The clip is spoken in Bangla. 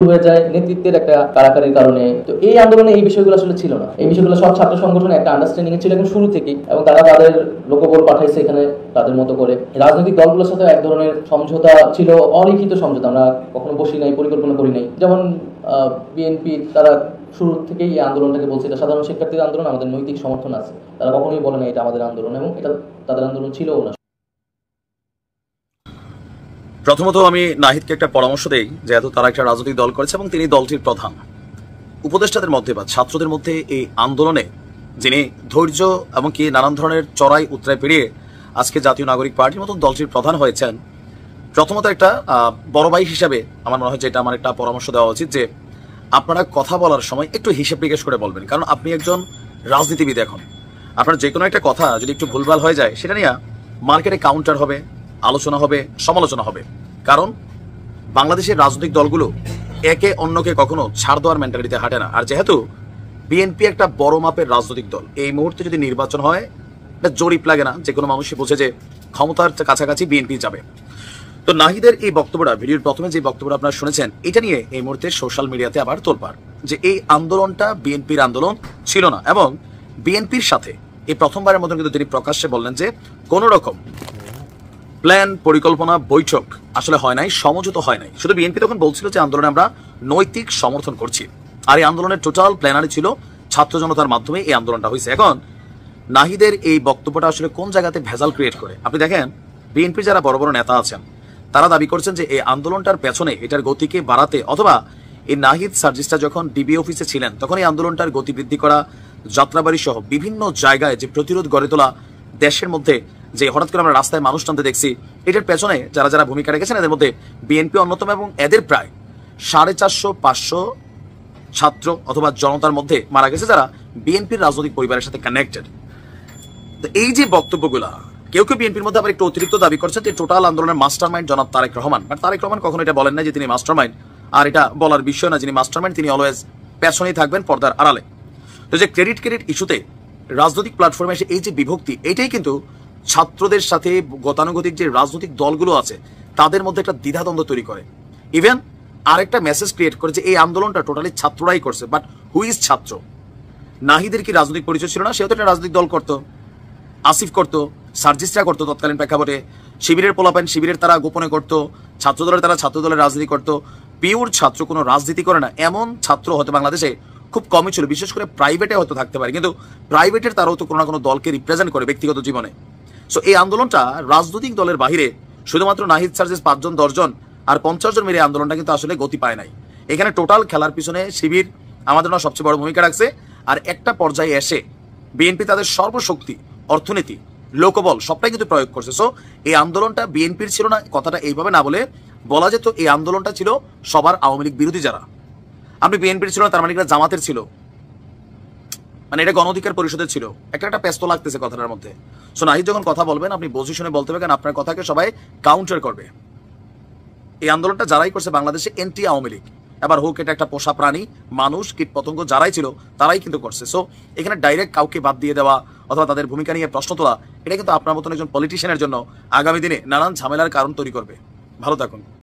হয়ে যায় নেতৃত্বের একটা কারাকারির কারণে। তো এই আন্দোলনে এই বিষয়গুলো আসলে ছিল না, এই বিষয়গুলো সব ছাত্র সংগঠনে একটা আন্ডারস্ট্যান্ডিং ছিল এখন শুরু থেকেই, এবং তারা তাদের লোকবল পাঠাইছে এখানে তাদের মতো করে। রাজনৈতিক দলগুলোর সাথে এক ধরনের সমঝোতা ছিল, অলিখিত সমঝোতা, আমরা কখনো বসি নাই, পরিকল্পনা করি নাই। যেমন বিএনপি তারা শুরু থেকেই এই আন্দোলনটাকে বলছে এটা সাধারণ শিক্ষার্থীর আন্দোলন, আমাদের নৈতিক সমর্থন আছে। তারা কখনোই বলে না এটা আমাদের আন্দোলন, এবং এটা তাদের আন্দোলন ছিলও না। প্রথমত আমি নাহিদকে একটা পরামর্শ দেই, যেহেতু তারা একটা রাজনৈতিক দল করেছে এবং তিনি দলটির প্রধান। উপদেষ্টাদের মধ্যে বা ছাত্রদের মধ্যে এই আন্দোলনে যিনি ধৈর্য এবং কি নানান ধরনের চড়াই উতরাই পেরিয়ে আজকে জাতীয় নাগরিক পার্টির মতো দলটির প্রধান হয়েছেন, প্রথমত একটা বড় ভাই হিসাবে আমার মনে হয় যে এটা আমার একটা পরামর্শ দেওয়া উচিত যে আপনারা কথা বলার সময় একটু হিসেব নিকেশ করে বলবেন। কারণ আপনি একজন রাজনীতিবিদ, এখন আপনার যে কোনো একটা কথা যদি একটু ভুলভাল হয়ে যায় সেটা নিয়ে মার্কেটে কাউন্টার হবে, আলোচনা হবে, সমালোচনা হবে। কারণ বাংলাদেশের রাজনৈতিক দলগুলো একে অন্যকে কখনো ছাড় দেওয়ার মেন্টালিটিতে হাঁটে না। আর যেহেতু বিএনপি একটা বড় মাপের রাজনৈতিক দল, এই মুহূর্তে যদি নির্বাচন হয় এটা জরিপ লাগে না, যে কোনো মানুষই বোঝে যে ক্ষমতার কাছাকাছি বিএনপি যাবে। তো নাহিদের এই বক্তব্যটা, ভিডিওর প্রথমে যে বক্তব্যটা আপনারা শুনেছেন, এটা নিয়ে এই মুহূর্তে সোশ্যাল মিডিয়াতে আবার তোলপাড় যে এই আন্দোলনটা বিএনপির আন্দোলন ছিল না, এবং বিএনপির সাথে এই প্রথমবারের মতন কিন্তু তিনি প্রকাশ্যে বললেন যে কোন রকম প্ল্যান, পরিকল্পনা, বৈঠক আসলে হয় নাই, সমঝোতা হয় নাই। শুধু বিএনপি তখন বলছিল যে আন্দোলনে আমরা নৈতিক সমর্থন করছি, আর এই আন্দোলনের টোটাল প্ল্যানারি ছিল ছাত্র জনতার মাধ্যমে এই আন্দোলনটা হয়েছে। এখন নাহিদের এই বক্তব্যটা আসলে কোন জায়গাতে ভেজাল ক্রিয়েট করে আপনি দেখেন। বিএনপির যারা বড় বড় নেতা আছেন তারা দাবি করছেন যে এই আন্দোলনটার পেছনে এটার গতিকে বাড়াতে, অথবা এই নাহিদ সার্জিসটা যখন ডিবি অফিসে ছিলেন তখন এই আন্দোলনটার গতি বৃদ্ধি করা, যাত্রাবাড়ি সহ বিভিন্ন জায়গায় যে প্রতিরোধ গড়ে তোলা, দেশের মধ্যে যে হঠাৎ করে আমরা রাস্তায় মানুষ টানতে দেখছি, এটার পেছনে যারা যারা ভূমিকা রেখেছেন এদের মধ্যে বিএনপি অন্যতম, এবং এদের প্রায় 450-500 ছাত্র অথবা জনতার মধ্যে মারা গেছে যারা বিএনপির রাজনৈতিক পরিবারের সাথে কানেক্টেড। তো এই যে বক্তব্যগুলা, কেউ কেউ বিএনপির মধ্যে আবার একটু অতিরিক্ত দাবি করছে যে টোটাল আন্দোলনের মাস্টার মাইন্ড জনাব তারেক রহমান। বাট তারেক রহমান কখনো এটা বলেন না যে তিনি মাস্টার মাইন্ড, আর এটা বলার বিষয় না। যিনি মাস্টার মাইন্ড তিনি অলওয়েজ পেছনেই থাকবেন, পর্দার আড়ালে। তো যে ক্রেডিট ইস্যুতে রাজনৈতিক প্ল্যাটফর্মে এসে এই যে বিভক্তি, এটাই কিন্তু ছাত্রদের সাথে গতানুগতিক যে রাজনৈতিক দলগুলো আছে তাদের মধ্যে একটা দ্বিধাদ্বন্দ্ব তৈরি করে। ইভেন আরেকটা মেসেজ ক্রিয়েট করে যে এই আন্দোলনটা টোটালি ছাত্ররাই করছে। বাট হু ইজ ছাত্র? নাহিদের কি রাজনৈতিক পরিচয় ছিল না? সেও তো একটা রাজনৈতিক দল করতো, আসিফ করতো, সার্জিসরা করতো তৎকালীন প্রেক্ষাপটে, শিবিরের পোলাপাইন শিবিরের তারা গোপনে করতো, ছাত্রদলের তারা ছাত্রদলের রাজনীতি করতো। পিওর ছাত্র কোনো রাজনীতি করে না এমন ছাত্র হয়তো বাংলাদেশে খুব কমই ছিল, বিশেষ করে প্রাইভেটে হয়তো থাকতে পারে, কিন্তু প্রাইভেটের তারাও তো কোনো না কোনো দলকে রিপ্রেজেন্ট করে ব্যক্তিগত জীবনে। সো এই আন্দোলনটা রাজনৈতিক দলের বাহিরে শুধুমাত্র নাহিদ সার্জিস 5 জন 10 জন আর 50 জন মিলে আন্দোলনটা কিন্তু আসলে গতি পায় নাই। এখানে টোটাল খেলার পিছনে শিবির আমাদের না সবচেয়ে বড় ভূমিকা রাখছে। আর একটা পর্যায়ে এসে বিএনপি তাদের সর্বশক্তি, অর্থনীতি, লোকবল সবটাই কিন্তু প্রয়োগ করছে। সো এই আন্দোলনটা বিএনপির ছিল না, কথাটা এইভাবে না বলে বলা যেত এই আন্দোলনটা ছিল সবার আওয়ামী লীগ বিরোধী যারা। আপনি বিএনপির ছিল না তার মানে এটা জামাতের ছিল, মানে এটা গণ অধিকার পরিষদের ছিল। একটা ব্যস্ত লাগতেছে কথাটার মধ্যে। সো নাহিদ যখন কথা বলবেন আপনি বুঝে শুনে বলতে হবে, কারণ আপনার কথাকে সবাই কাউন্টার করবে। এই আন্দোলনটা যারাই করছে বাংলাদেশে এন্টি আওয়ামী লীগ, এবার হোক এটা একটা পোষা প্রাণী, মানুষ, কীট পতঙ্গ যারাই ছিল তারাই কিন্তু করছে। সো এখানে ডাইরেক্ট কাউকে বাদ দিয়ে দেওয়া অথবা তাদের ভূমিকা নিয়ে প্রশ্ন তোলা, এটা কিন্তু আপনার মতন একজন পলিটিশিয়ানের জন্য আগামী দিনে নানান ঝামেলার কারণ তৈরি করবে। ভালো থাকুন।